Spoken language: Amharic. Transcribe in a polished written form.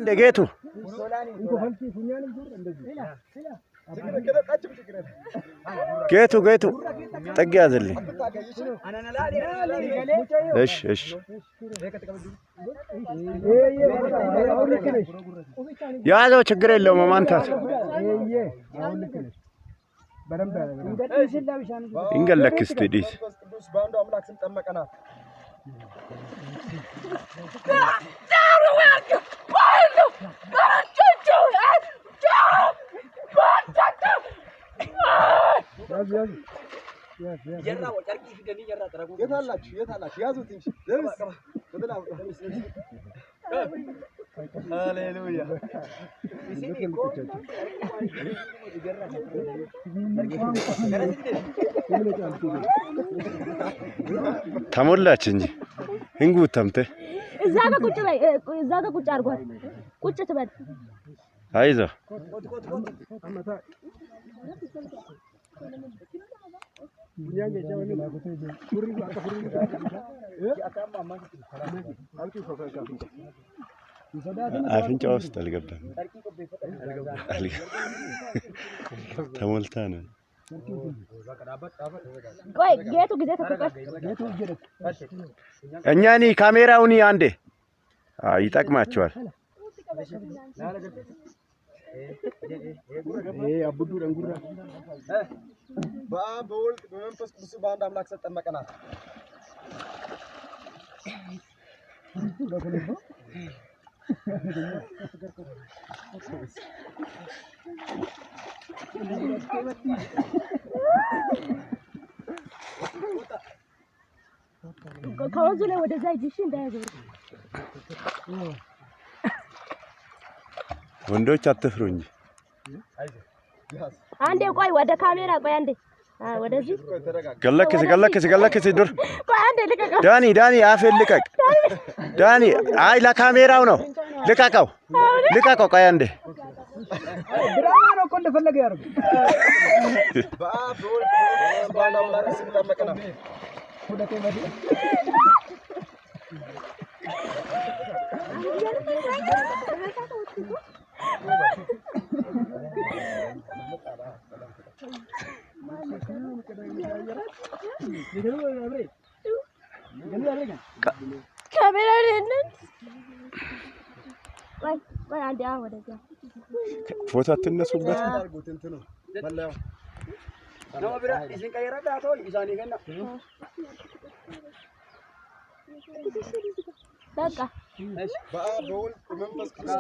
እንደጌቱ ጌቱ ጠግ ያዘልኝ። እሺ ያዘው ችግር የለውም ማንታት እንገለክስ ትዲስ በአንዱ አምላክ ስም ጠመቀና የታላችሁ ያዙት እንጂ ሃሌሉያ ተሞላች እንጂ እንጉ ተምተ እዛ ጋር ቁጭ በይ እዛ ጋር ቁጭ አድርጓት ቁጭ ትበል አይዞህ አፍንጫ ውስጥ አልገባም ተሞልታ ነው ቆይ ጌቱ ጊዜ ተቆጣ እኛኒ ካሜራውኒ አንዴ ይጠቅማቸዋል አቡዱ ደንጉራ በወልድ በመንፈስ ቅዱስ በአንድ አምላክ ስም ጠመቀና ከወንዙ ላይ ወደዛ ሂጂ እንዳያዘው ወንዶች አትፍሩ እንጂ አንዴ ቆይ ወደ ካሜራ ቆይ አንዴ ወደዚህ ገለክስ ዱር ቆይ አንዴ ልቀቀው ዳኒ አፍህን ልቀቅ ዳኒ አይ ለካሜራው ነው ልቀቀው ቆይ አንዴ ድራማ ነው እኮ እንደፈለገ ያርጉ በወልድ በአንድ አምላክ ስም ጠመቀና ካሜራ ለነን ወይ አንዴ ወደዛ ፎቶ አትነሱበት ነው ብራ እዚህ ቀይራዳ አቶ ይዛኔ ገና በቃ በወልድ በመንፈስ ቅዱስ